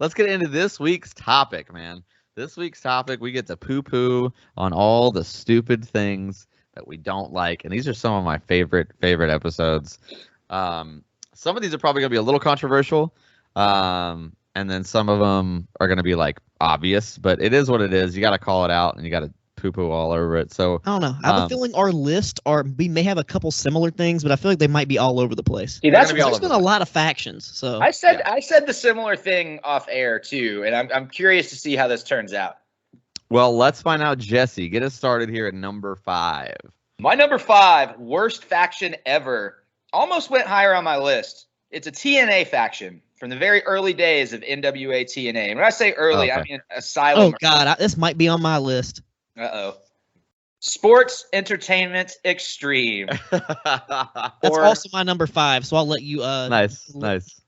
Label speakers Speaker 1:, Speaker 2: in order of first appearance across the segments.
Speaker 1: let's get into this week's topic, man. This week's topic, we get to poo-poo on all the stupid things that we don't like, and these are some of my favorite episodes. Some of these are probably going to be a little controversial, and then some of them are going to be like obvious, but it is what it is. You got to call it out, and you got to poo-poo all over it. So
Speaker 2: I don't know. I have a feeling our list we may have a couple similar things, but I feel like they might be all over the place.
Speaker 3: See,
Speaker 2: there's been a lot of factions. So
Speaker 3: I said the similar thing off air too, and I'm curious to see how this turns out.
Speaker 1: Well, let's find out. Jesse, get us started here at number 5.
Speaker 3: My number 5 worst faction ever almost went higher on my list. It's a TNA faction from the very early days of NWA TNA. And when I say early, I mean Asylum.
Speaker 2: Oh God, this might be on my list.
Speaker 3: Sports Entertainment Extreme.
Speaker 2: That's also my number 5, so I'll let you
Speaker 1: nice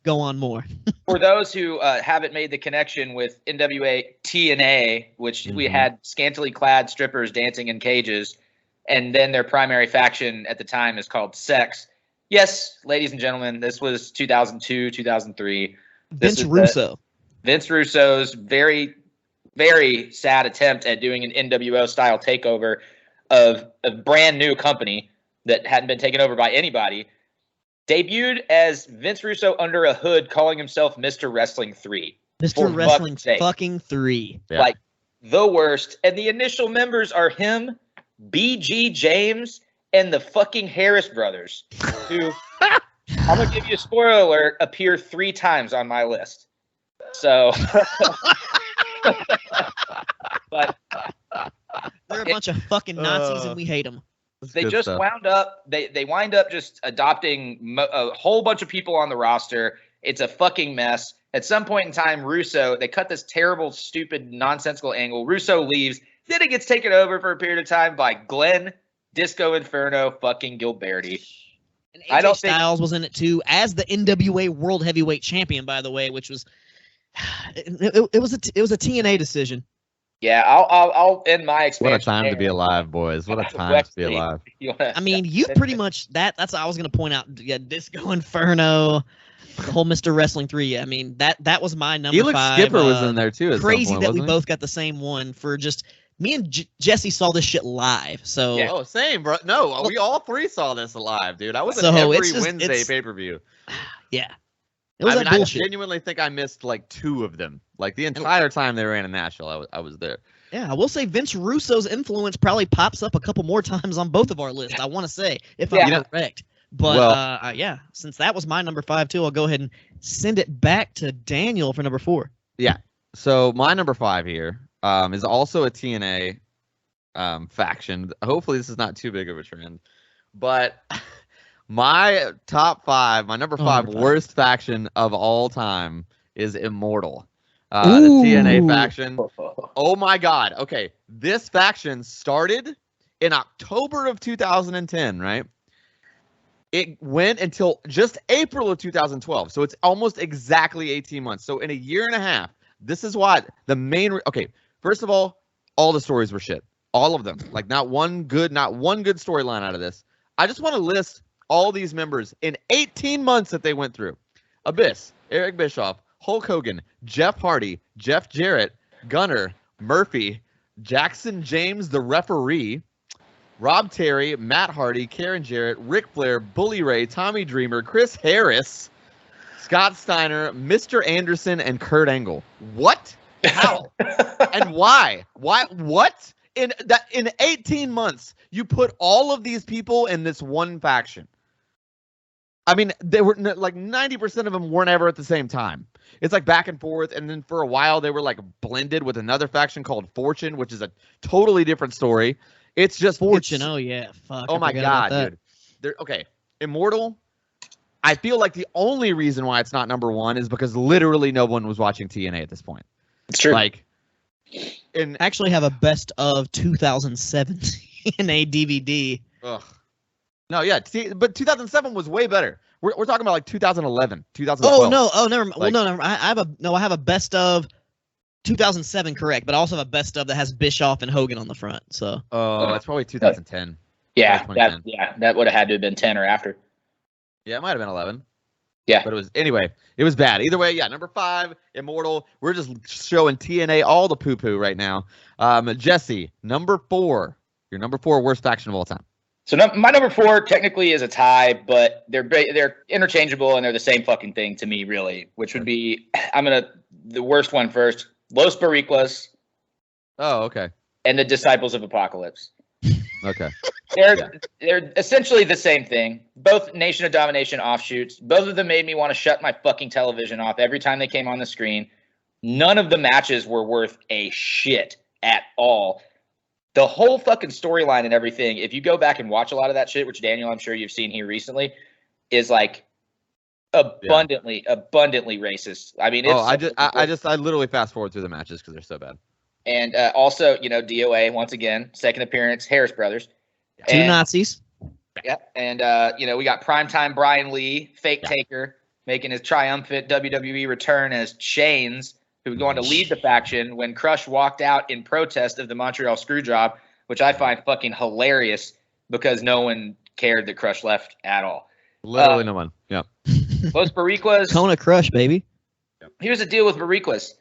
Speaker 2: go on more.
Speaker 3: For those who haven't made the connection with NWA TNA, which we had scantily clad strippers dancing in cages, and then their primary faction at the time is called Sex. Yes, ladies and gentlemen, this was 2002, 2003.
Speaker 2: Vince Russo.
Speaker 3: Vince Russo's very, very sad attempt at doing an NWO-style takeover of a brand new company that hadn't been taken over by anybody. Debuted as Vince Russo under a hood, calling himself Mr. Wrestling 3.
Speaker 2: Mr. Wrestling fucking 3.
Speaker 3: Yeah. Like, the worst. And the initial members are him, B.G. James, and the fucking Harris brothers, who, I'm going to give you a spoiler alert, appear 3 times on my list. So, but
Speaker 2: they're a bunch of fucking Nazis and we hate them.
Speaker 3: They just wound up, they wind up just adopting a whole bunch of people on the roster. It's a fucking mess. At some point in time, Russo, they cut this terrible, stupid, nonsensical angle. Russo leaves. Then it gets taken over for a period of time by Glenn Disco Inferno fucking Gilberti.
Speaker 2: And AJ Styles was in it too, as the NWA World Heavyweight Champion, by the way, which was it was a TNA decision.
Speaker 3: Yeah, I'll end my expansion.
Speaker 1: What a time to be alive, boys! What a time to be alive.
Speaker 2: I mean, you pretty much that's what I was gonna point out. Yeah, Disco Inferno, the whole Mr. Wrestling 3. Yeah, I mean that was my number 5.
Speaker 1: Felix Skipper was in there too.
Speaker 2: Crazy that we both got the same one for just. Me and Jesse saw this shit live, so
Speaker 1: oh, same, bro. No, we all 3 saw this live, dude. I was at every Wednesday pay-per-view.
Speaker 2: Yeah, it was
Speaker 1: I genuinely think I missed like 2 of them. Like the entire time they ran in Nashville, I was there.
Speaker 2: Yeah, I will say Vince Russo's influence probably pops up a couple more times on both of our lists. I want to say, if I'm correct. But yeah, since that was my number 5 too, I'll go ahead and send it back to Daniel for number 4.
Speaker 1: Yeah. So my number 5 here. Is also a TNA faction. Hopefully this is not too big of a trend. But my top 5, my number 5 worst faction of all time is Immortal. The TNA faction. Oh my God. Okay. This faction started in October of 2010, right? It went until just April of 2012. So it's almost exactly 18 months. So in a year and a half, this is why the main... Okay. First of all the stories were shit. All of them. Like not one good storyline out of this. I just want to list all these members in 18 months that they went through. Abyss, Eric Bischoff, Hulk Hogan, Jeff Hardy, Jeff Jarrett, Gunner, Murphy, Jackson James, the referee, Rob Terry, Matt Hardy, Karen Jarrett, Ric Flair, Bully Ray, Tommy Dreamer, Chris Harris, Scott Steiner, Mr. Anderson, and Kurt Angle. What? How? And why? Why? What? In 18 months, you put all of these people in this one faction. I mean, they were like 90% of them weren't ever at the same time. It's like back and forth, and then for a while they were like blended with another faction called Fortune, which is a totally different story. It's just
Speaker 2: Fortune. Oh yeah, fuck.
Speaker 1: Oh my God, dude. Okay, Immortal. I feel like the only reason why it's not number 1 is because literally no one was watching TNA at this point.
Speaker 3: It's true.
Speaker 1: Like,
Speaker 2: I actually have a best of 2007 TNA DVD.
Speaker 1: Ugh. No, yeah, but 2007 was way better. We're talking about like 2011, 2012.
Speaker 2: Never mind. Well, no, I have a best of 2007, correct, but I also have a best of that has Bischoff and Hogan on the front. So.
Speaker 1: Oh, it's probably 2010.
Speaker 3: Yeah, that would have had to have been 10 or after.
Speaker 1: Yeah, it might have been 11.
Speaker 3: Yeah.
Speaker 1: But it was bad. Either way, yeah, number 5, Immortal. We're just showing TNA all the poo-poo right now. Jesse, number 4. Your number 4 worst faction of all time.
Speaker 3: So my number 4 technically is a tie, but they're interchangeable and they're the same fucking thing to me, really. Which would be the worst one first. Los Boricuas.
Speaker 1: Oh, okay.
Speaker 3: And the Disciples of Apocalypse.
Speaker 1: Okay.
Speaker 3: They're essentially the same thing. Both Nation of Domination offshoots. Both of them made me want to shut my fucking television off every time they came on the screen. None of the matches were worth a shit at all. The whole fucking storyline and everything, if you go back and watch a lot of that shit, which Daniel, I'm sure you've seen here recently, is like abundantly racist. I mean, it's
Speaker 1: I literally fast forward through the matches because they're so bad.
Speaker 3: And also, DOA once again, second appearance, Harris Brothers,
Speaker 2: 2 Nazis.
Speaker 3: Yeah, and we got primetime Brian Lee, Fake Taker, making his triumphant WWE return as Shanes, who was going to lead the faction when Crush walked out in protest of the Montreal Screwjob, which I find fucking hilarious because no one cared that Crush left at all.
Speaker 1: Literally no one. Yeah.
Speaker 3: Los Boricuas.
Speaker 2: Kona Crush, baby.
Speaker 3: Here's the deal with Boricuas.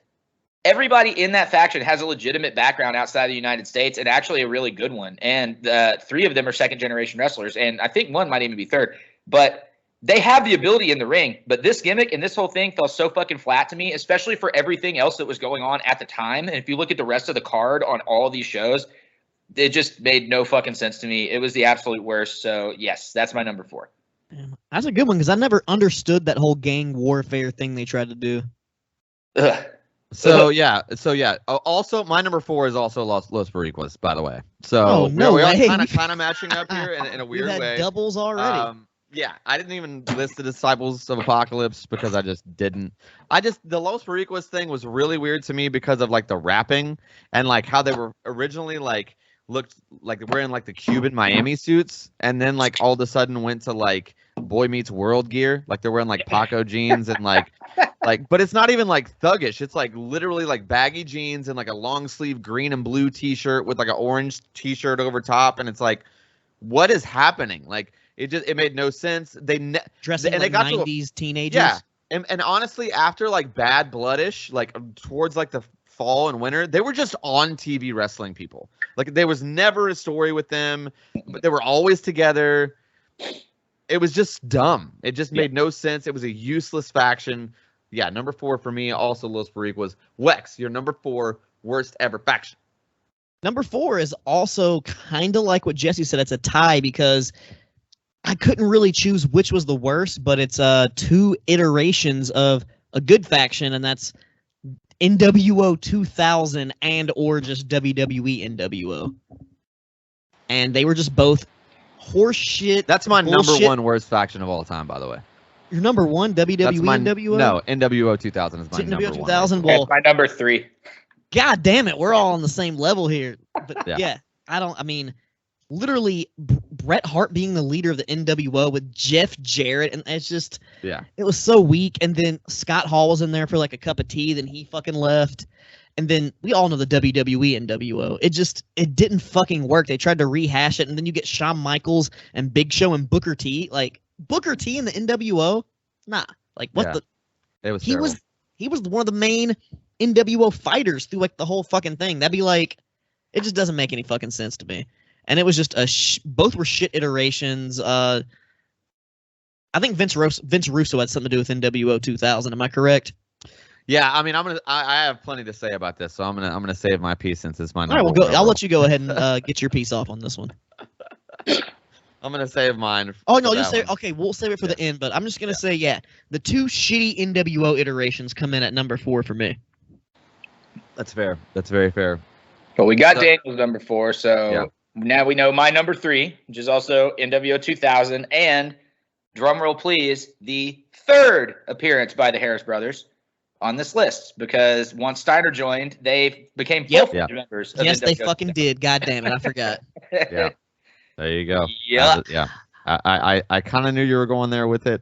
Speaker 3: Everybody in that faction has a legitimate background outside the United States, and actually a really good one. And 3 of them are second-generation wrestlers, and I think 1 might even be third. But they have the ability in the ring. But this gimmick and this whole thing fell so fucking flat to me, especially for everything else that was going on at the time. And if you look at the rest of the card on all of these shows, it just made no fucking sense to me. It was the absolute worst. So, yes, that's my number 4.
Speaker 2: That's a good one because I never understood that whole gang warfare thing they tried to do.
Speaker 3: Ugh.
Speaker 1: So yeah. Also, my number 4 is also Los Boricuas, by the way. So we are kind of matching up here in a weird way.
Speaker 2: Doubles already.
Speaker 1: Yeah, I didn't even list the Disciples of Apocalypse because I just didn't. The Los Boricuas thing was really weird to me because of like the rapping and like how they were originally like looked like they were in like the Cuban Miami suits, and then like all of a sudden went to like Boy Meets World gear, like they're wearing like Paco jeans and like, but it's not even like thuggish. It's like literally like baggy jeans and like a long sleeve green and blue T-shirt with like an orange T-shirt over top, and it's like, what is happening? Like it made no sense.
Speaker 2: Dressing like 90s teenagers.
Speaker 1: Yeah, and honestly, after like Bad Bloodish, like towards like the fall and winter, they were just on TV wrestling people. Like there was never a story with them, but they were always together. It was just dumb. It just made no sense. It was a useless faction. Yeah, number 4 for me, also Los Boricuas. Wex, your number 4 worst ever faction.
Speaker 2: Number 4 is also kind of like what Jesse said. It's a tie because I couldn't really choose which was the worst, but it's 2 iterations of a good faction, and that's NWO 2000 and or just WWE NWO. And they were just both horse shit.
Speaker 1: That's my
Speaker 2: bullshit.
Speaker 1: number 1 worst faction of all time, by the way.
Speaker 2: Your number 1, WWE NWO?
Speaker 1: No, NWO 2000 is my
Speaker 2: NWO
Speaker 1: number
Speaker 2: 2000,
Speaker 1: 1.
Speaker 2: well,
Speaker 3: That's my number 3.
Speaker 2: God damn it, we're all on the same level here. But yeah literally Bret Hart being the leader of the NWO with Jeff Jarrett, and it's just, it was so weak. And then Scott Hall was in there for like a cup of tea, then he fucking left. And then we all know the WWE NWO. It didn't fucking work. They tried to rehash it, and then you get Shawn Michaels and Big Show and Booker T. Like Booker T in the NWO? Nah. Like what the?
Speaker 1: It was.
Speaker 2: He was one of the main NWO fighters through like the whole fucking thing. That'd be like, it just doesn't make any fucking sense to me. And it was just both were shit iterations. I think Vince Russo had something to do with NWO 2000. Am I correct?
Speaker 1: Yeah, I mean, I have plenty to say about this, so I'm gonna save my piece since it's my number.
Speaker 2: All right, well, I'll let you go ahead and get your piece off on this one.
Speaker 1: I'm gonna save mine.
Speaker 2: Oh no, just say okay. We'll save it for the end, but I'm just gonna say the 2 shitty NWO iterations come in at number 4 for me.
Speaker 1: That's fair. That's very fair.
Speaker 3: But we got Daniel's number 4, so now we know my number 3, which is also NWO 2000, and drumroll please, the 3rd appearance by the Harris Brothers on this list, because once Steiner joined, they became full-fledged members of
Speaker 2: yes,
Speaker 3: NWO.
Speaker 2: they fucking did. God damn it, I forgot.
Speaker 1: Yeah, there you go.
Speaker 3: Yeah,
Speaker 1: I kind of knew you were going there with it.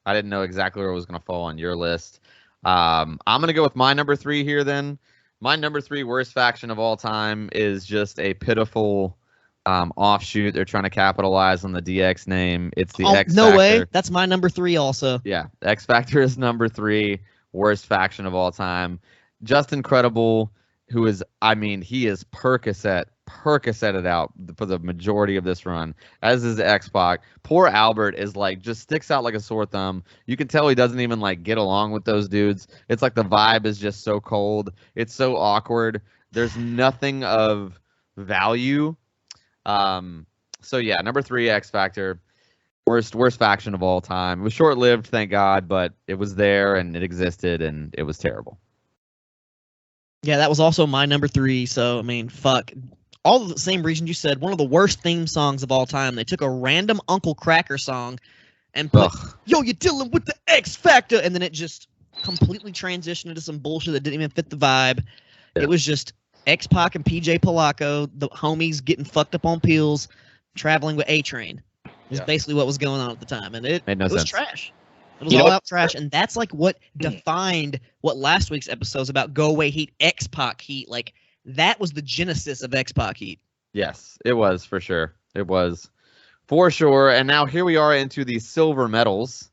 Speaker 1: I didn't know exactly where it was going to fall on your list. I'm going to go with my number 3 here then. My number 3 worst faction of all time is just a pitiful offshoot. They're trying to capitalize on the DX name. It's the X
Speaker 2: no
Speaker 1: Factor.
Speaker 2: way. That's my number 3 also.
Speaker 1: Yeah, X Factor is number 3, worst faction of all time. Just Incredible, who is, I mean, he is Percocet it out for the majority of this run, as is X-Pac. Poor Albert is like, just sticks out like a sore thumb. You can tell he doesn't even like get along with those dudes. It's like the vibe is just so cold. It's so awkward. There's nothing of value. So yeah, number 3, X Factor. Worst faction of all time. It was short-lived, thank God, but it was there and it existed and it was terrible.
Speaker 2: Yeah, that was also my number 3. So I mean, fuck. All of the same reason you said. One of the worst theme songs of all time. They took a random Uncle Kracker song and put, "Yo, you're dealing with the X Factor," and then it just completely transitioned into some bullshit that didn't even fit the vibe. Yeah. It was just X-Pac and PJ Polacco, the homies getting fucked up on pills, traveling with A-Train. Is basically what was going on at the time, and it was trash. It was all out trash, and that's like what defined what last week's episode was about. Go away heat, X-Pac heat. Like that was the genesis of X-Pac heat.
Speaker 1: Yes, it was for sure. It was for sure. And now here we are into the silver medals.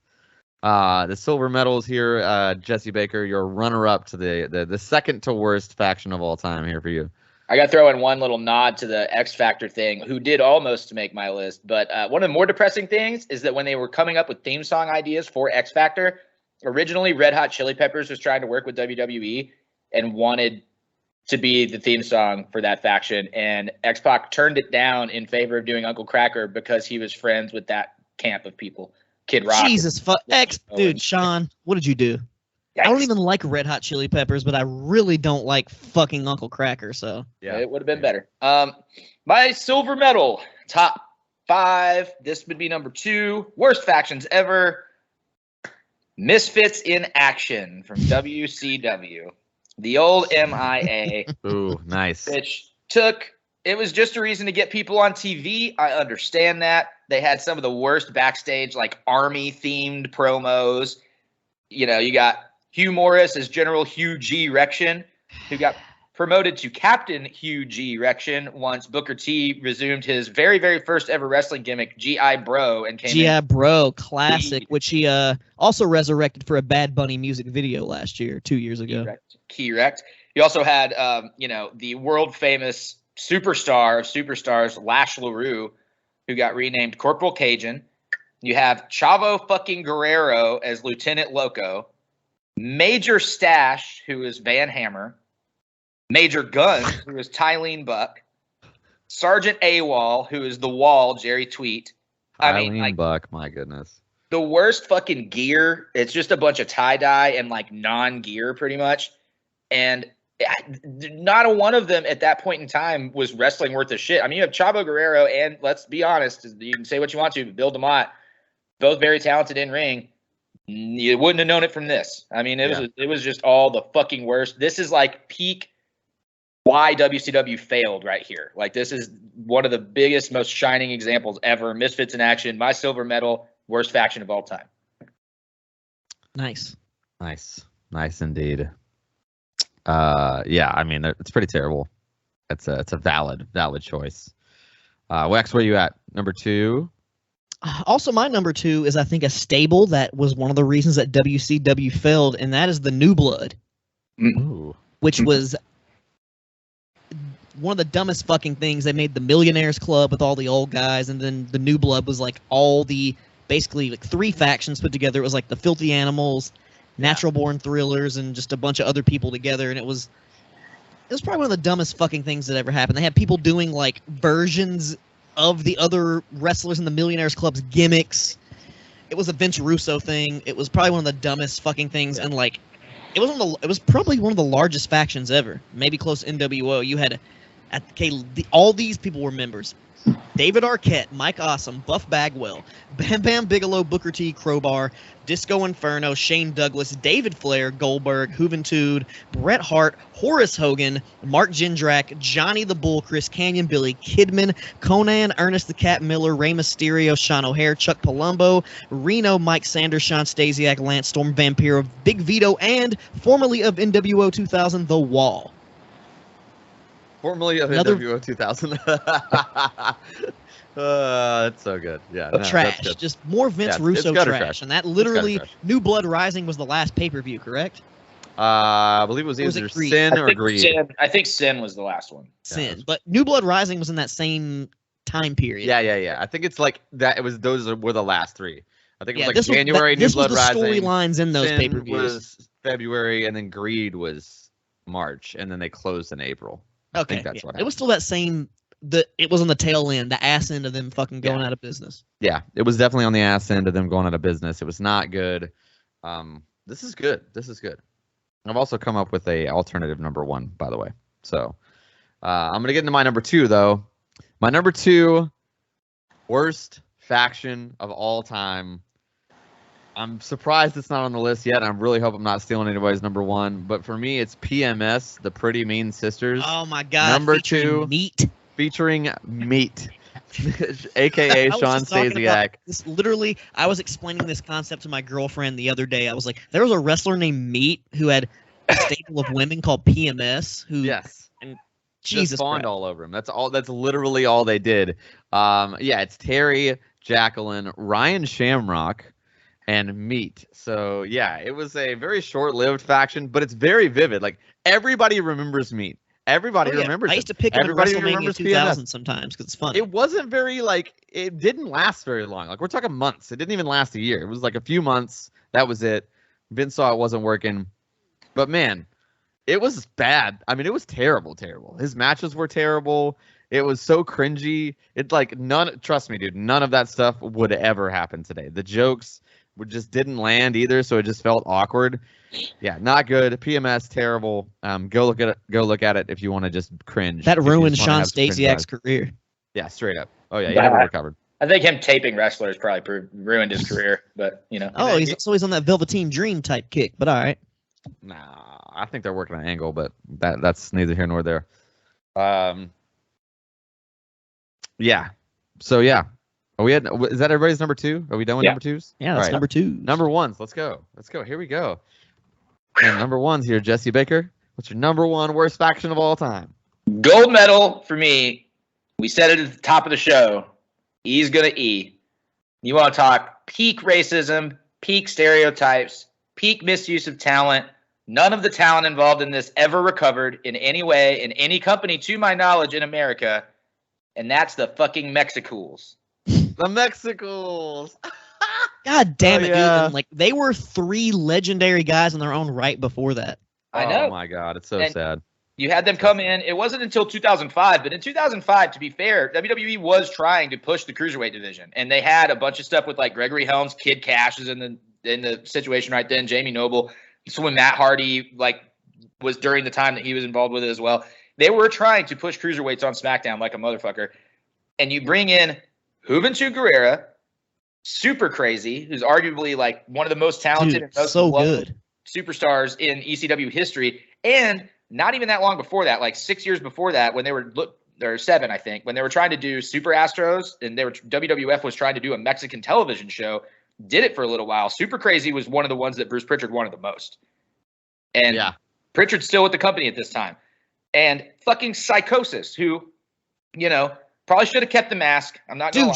Speaker 1: The silver medals here, Jesse Baker, your runner-up to the second to worst faction of all time here for you.
Speaker 3: I got to throw in one little nod to the X Factor thing, who did almost make my list. But one of the more depressing things is that when they were coming up with theme song ideas for X Factor, originally Red Hot Chili Peppers was trying to work with WWE and wanted to be the theme song for that faction. And X-Pac turned it down in favor of doing Uncle Kracker because he was friends with that camp of people. Kid Rock.
Speaker 2: Jesus fuck. Dude, Sean, what did you do? Yikes. I don't even like Red Hot Chili Peppers, but I really don't like fucking Uncle Kracker, so.
Speaker 3: Yeah, it would have been better. My silver medal, top 5. This would be number 2. Worst factions ever. Misfits in Action from WCW. The old MIA.
Speaker 1: Ooh, nice.
Speaker 3: Which it was just a reason to get people on TV. I understand that. They had some of the worst backstage, like Army-themed promos. You know, you got Hugh Morris as General Hugh G. Rection, who got promoted to Captain Hugh G. Rection once Booker T resumed his very, very first ever wrestling gimmick, G.I. Bro, and came
Speaker 2: G.I. Bro, classic, which he also resurrected for a Bad Bunny music video last year, 2 years ago.
Speaker 3: Correct. You also had, the world-famous superstar of superstars, Lash LaRue, who got renamed Corporal Cajun. You have Chavo fucking Guerrero as Lieutenant Loco. Major Stash, who is Van Hammer. Major Guns, who is Tylene Buck. Sergeant AWOL, who is the Wall, Jerry Tweet.
Speaker 1: Tylene Buck, my goodness.
Speaker 3: The worst fucking gear. It's just a bunch of tie-dye and like non-gear pretty much. And not a one of them at that point in time was wrestling worth a shit. I mean, you have Chavo Guerrero and, let's be honest, you can say what you want to, but Bill DeMott, both very talented in ring. You wouldn't have known it from this. I mean, it was just all the fucking worst. This is like peak why WCW failed right here. Like, this is one of the biggest, most shining examples ever. Misfits in Action, my silver medal, worst faction of all time.
Speaker 2: Nice
Speaker 1: Indeed. Yeah, I mean, it's pretty terrible. It's a valid choice. Wex, where are you at? Number 2?
Speaker 2: Also, my number 2 is, I think, a stable that was one of the reasons that WCW failed, and that is the New Blood.
Speaker 1: Ooh.
Speaker 2: Which was one of the dumbest fucking things. They made the Millionaires Club with all the old guys, and then the New Blood was like all the, basically like 3 factions put together. It was like the Filthy Animals, Natural Born Thrillers, and just a bunch of other people together, and it was probably one of the dumbest fucking things that ever happened. They had people doing like versions of the other wrestlers in the Millionaires Club's gimmicks. It was a Vince Russo thing. It was probably one of the dumbest fucking things, and like it was probably one of the largest factions ever, maybe close to NWO. You had all these people were members. David Arquette, Mike Awesome, Buff Bagwell, Bam Bam Bigelow, Booker T, Crowbar, Disco Inferno, Shane Douglas, David Flair, Goldberg, Juventud, Bret Hart, Horace Hogan, Mark Jindrak, Johnny the Bull, Chris Canyon, Billy Kidman, Conan, Ernest the Cat Miller, Rey Mysterio, Sean O'Hare, Chuck Palumbo, Reno, Mike Sanders, Sean Stasiak, Lance Storm, Vampiro, Big Vito, and formerly of NWO 2000, The Wall.
Speaker 1: Formerly of NWO 2000. That's so good. Yeah, no,
Speaker 2: trash.
Speaker 1: That's good.
Speaker 2: Just more Vince
Speaker 1: Yeah,
Speaker 2: Russo
Speaker 1: it's
Speaker 2: trash. And that literally, New Blood Rising was the last pay-per-view, correct?
Speaker 1: I believe it was either Sin or Greed.
Speaker 3: I think Sin was the last one.
Speaker 2: Sin. Yeah, but New Blood Rising was in that same time period.
Speaker 1: Yeah. I think it's like that. It was those were the last three. I think it was like January.
Speaker 2: New
Speaker 1: Blood Rising.
Speaker 2: This was the storylines in those
Speaker 1: Sin
Speaker 2: pay-per-views.
Speaker 1: Was February, and then Greed was March, and then they closed in April. I think that's what happened.
Speaker 2: It was still that same. It was on the tail end, the ass end of them fucking going out of business.
Speaker 1: Yeah, it was definitely on the ass end of them going out of business. It was not good. This is good. This is good. I've also come up with a alternative number one, by the way. So I'm gonna get into my number two though. My number two worst faction of all time. I'm surprised it's not on the list yet. I really hope I'm not stealing anybody's number one. But for me, it's PMS, the Pretty Mean Sisters.
Speaker 2: Oh my God!
Speaker 1: Number two,
Speaker 2: Meat.
Speaker 1: Featuring Meat, aka Sean Stasiak.
Speaker 2: This literally, I was explaining this concept to my girlfriend the other day. I was like, there was a wrestler named Meat who had a stable of women called PMS. Who and Jesus
Speaker 1: spawned all over him. That's all. That's literally all they did. It's Terry, Jacqueline, Ryan Shamrock, and Meat. So yeah, it was a very short-lived faction, but it's very vivid. Like everybody remembers Meat. Everybody remembers.
Speaker 2: I used to pick him in WrestleMania 2000 sometimes because it's fun.
Speaker 1: It wasn't very it didn't last very long. Like we're talking months. It didn't even last a year. It was like a few months. That was it. Vince saw it wasn't working. But man, it was bad. I mean, it was terrible. His matches were terrible. It was so cringy. Trust me, dude, none of that stuff would ever happen today. The jokes just didn't land either, so it just felt awkward. Yeah, not good. PMS, terrible. Go look at it if you want to just cringe.
Speaker 2: That ruined Sean Stasiak's career.
Speaker 1: Yeah, straight up. Oh yeah, he never recovered.
Speaker 3: I think him taping wrestlers probably ruined his career, but you know.
Speaker 2: Oh, he's on that Velveteen Dream type kick, but all right.
Speaker 1: Nah, I think they're working an angle, but that's neither here nor there. Yeah. So yeah. Is that everybody's number two? Are we done with number twos?
Speaker 2: Yeah, that's number two.
Speaker 1: Number ones. Let's go. Here we go. And number one's here, Jesse Baker. What's your number one worst faction of all time?
Speaker 3: Gold medal for me. We said it at the top of the show. E's gonna E. You want to talk peak racism, peak stereotypes, peak misuse of talent. None of the talent involved in this ever recovered in any way in any company, to my knowledge, in America. And that's the fucking Mexicools.
Speaker 1: The Mexicools.
Speaker 2: God damn it, dude. And, they were three legendary guys in their own right before that.
Speaker 3: I know.
Speaker 1: Oh my God, it's so sad.
Speaker 3: You had them come in. It wasn't until 2005, but in 2005, to be fair, WWE was trying to push the cruiserweight division, and they had a bunch of stuff with Gregory Helms, Kid Cash is in the situation right then, Jamie Noble. So when Matt Hardy was during the time that he was involved with it as well, they were trying to push cruiserweights on SmackDown like a motherfucker. And you bring in Juventud Guerrera, Super Crazy, who's arguably one of the most talented and most loved superstars in ECW history, and not even that long before that, 6 years before that, when they were or 7, I think, when they were trying to do Super Astros, and WWF was trying to do a Mexican television show, did it for a little while. Super Crazy was one of the ones that Bruce Pritchard wanted the most, and Pritchard's still with the company at this time, and fucking Psychosis, who, probably should have kept the mask. I'm not gonna lie.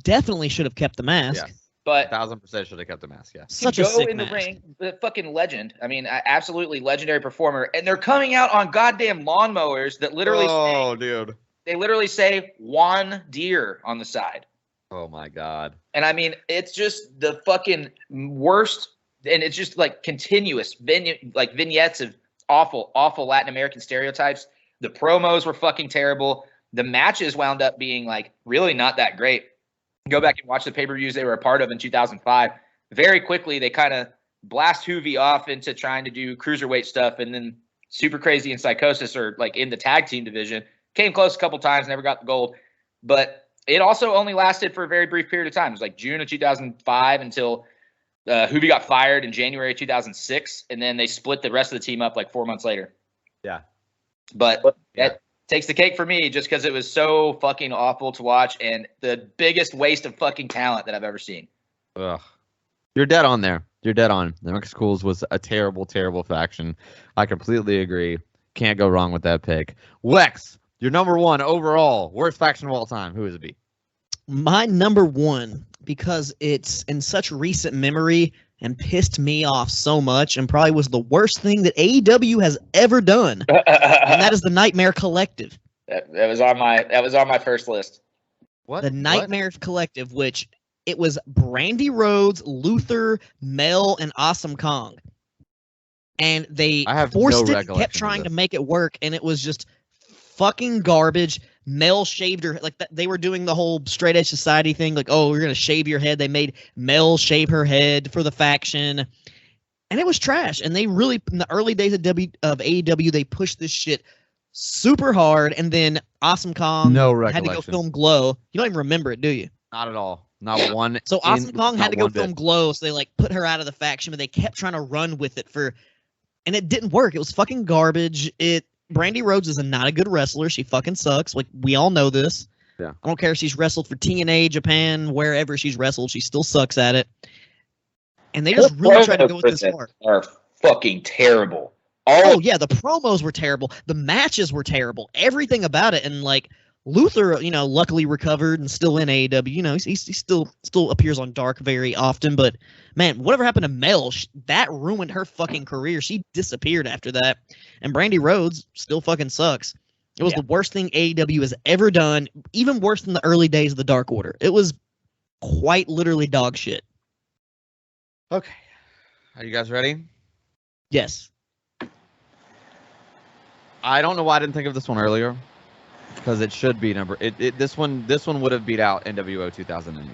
Speaker 2: Definitely should have kept the mask.
Speaker 1: Yeah.
Speaker 3: But
Speaker 1: 1000% should have kept the mask. Yeah,
Speaker 2: such a sick
Speaker 3: in the
Speaker 2: mask.
Speaker 3: ring, the fucking legend. I mean, absolutely legendary performer. And they're coming out on goddamn lawnmowers that literally.
Speaker 1: Dude.
Speaker 3: They literally say Juan Deere on the side.
Speaker 1: Oh my God.
Speaker 3: And I mean, it's just the fucking worst, and it's just continuous vignettes of awful Latin American stereotypes. The promos were fucking terrible. The matches wound up being really not that great. Go back and watch the pay-per-views they were a part of in 2005. Very quickly, they kind of blast Hoovy off into trying to do cruiserweight stuff, and then Super Crazy and Psychosis are in the tag team division. Came close a couple times, never got the gold. But it also only lasted for a very brief period of time. It was June of 2005 until Hoovy got fired in January 2006, and then they split the rest of the team up 4 months later.
Speaker 1: Yeah.
Speaker 3: But that takes the cake for me just because it was so fucking awful to watch and the biggest waste of fucking talent that I've ever seen.
Speaker 1: Ugh. You're dead on there. You're dead on. The Mexicools was a terrible, terrible faction. I completely agree. Can't go wrong with that pick. Wex, your number one overall worst faction of all time. Who is it be?
Speaker 2: My number one, because it's in such recent memory and pissed me off so much, and probably was the worst thing that AEW has ever done, and that is the Nightmare Collective.
Speaker 3: That was on my first list.
Speaker 1: What?
Speaker 2: The Nightmare Collective, which it was Brandy Rhodes, Luther, Mel, and Awesome Kong. And they forced it, kept trying to make it work, and it was just fucking garbage. Mel shaved her, like they were doing the whole straight edge society thing, like, oh, we're gonna shave your head. They made Mel shave her head for the faction, and it was trash. And they really, in the early days of AEW, they pushed this shit super hard. And then Awesome Kong had to go film Glow. You don't even remember it, do you?
Speaker 1: Not at all. Not one.
Speaker 2: So Awesome Kong had to go film Glow, so they like put her out of the faction, but they kept trying to run with it and it didn't work. It was fucking garbage. Brandy Rhodes is not a good wrestler. She fucking sucks. Like, we all know this.
Speaker 1: Yeah.
Speaker 2: I don't care if she's wrestled for TNA, Japan, wherever she's wrestled. She still sucks at it. And they just really tried to go with this far.
Speaker 3: Are fucking terrible.
Speaker 2: Oh, yeah, the promos were terrible. The matches were terrible. Everything about it. And, like, Luther, luckily recovered and still in AEW. He still appears on Dark very often. But, man, whatever happened to Mel, that ruined her fucking career. She disappeared after that. And Brandy Rhodes still fucking sucks. It was the worst thing AEW has ever done, even worse than the early days of the Dark Order. It was quite literally dog shit.
Speaker 1: Okay. Are you guys ready?
Speaker 2: Yes.
Speaker 1: I don't know why I didn't think of this one earlier. Because it should be this one would have beat out NWO 2000 anyway.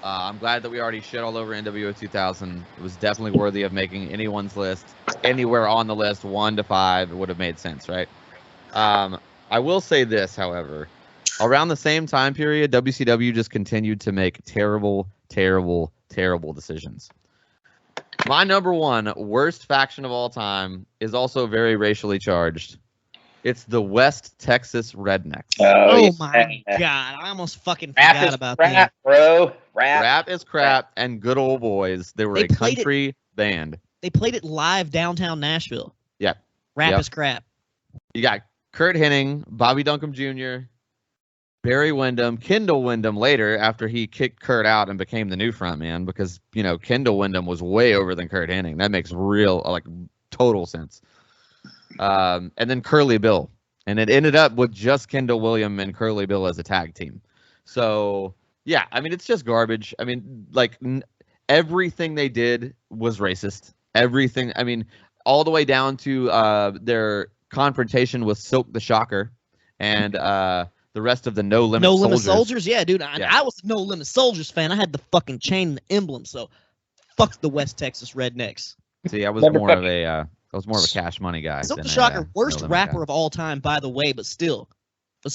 Speaker 1: I'm glad that we already shit all over NWO 2000. It was definitely worthy of making anyone's list. Anywhere on the list, 1 to 5, it would have made sense, right? I will say this, however. Around the same time period, WCW just continued to make terrible, terrible, terrible decisions. My number one worst faction of all time is also very racially charged. It's the West Texas Rednecks.
Speaker 2: Oh my God. I almost fucking forgot about that.
Speaker 3: Rap, bro.
Speaker 1: Rap is crap and good old boys. They were a country band.
Speaker 2: They played it live downtown Nashville.
Speaker 1: Yeah.
Speaker 2: Rap is crap.
Speaker 1: You got Kurt Hennig, Bobby Duncombe Jr., Barry Windham, Kendall Windham later after he kicked Kurt out and became the new frontman because, Kendall Windham was way over than Kurt Hennig. That makes total sense. And then Curly Bill. And it ended up with just Kendall William and Curly Bill as a tag team. So, yeah, it's just garbage. Everything they did was racist. Everything, all the way down to their confrontation with Silk the Shocker and the rest of the No Limit Soldiers.
Speaker 2: No Limit Soldiers? Yeah, dude. I was a No Limit Soldiers fan. I had the fucking chain and the emblem, so fuck the West Texas Rednecks.
Speaker 1: See, I was more of a Cash Money guy.
Speaker 2: Silk the Shocker, worst rapper of all time, by the way, but still.
Speaker 1: I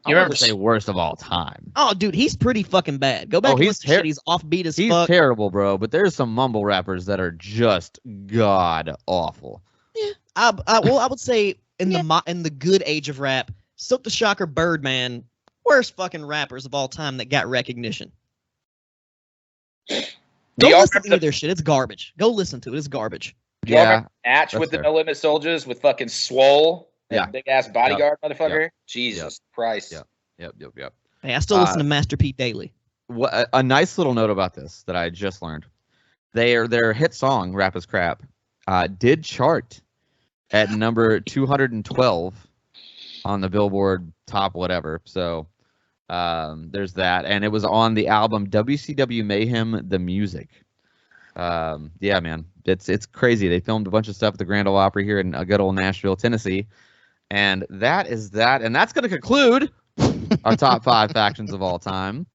Speaker 1: wouldn't say worst of all time.
Speaker 2: Oh, dude, he's pretty fucking bad. Go back and listen to shit. He's offbeat as fuck.
Speaker 1: He's terrible, bro, but there's some mumble rappers that are just god awful.
Speaker 2: Yeah. I would say in the good age of rap, Silk the Shocker, Birdman, worst fucking rappers of all time that got recognition. Don't listen to their shit. It's garbage. Go listen to it. It's garbage.
Speaker 3: Yeah. Match with the No Limit Soldiers with fucking Swole. Yeah. Big ass bodyguard motherfucker. Yep. Jesus Christ.
Speaker 1: Yep.
Speaker 2: Hey, I still listen to Master P daily.
Speaker 1: A nice little note about this that I just learned. Their hit song, Rap is Crap, did chart at number 212 on the Billboard top whatever. So there's that. And it was on the album WCW Mayhem The Music. Yeah, man. It's crazy. They filmed a bunch of stuff at the Grand Ole Opry here in good old Nashville, Tennessee. And that is that. And that's going to conclude our top 5 factions of all time.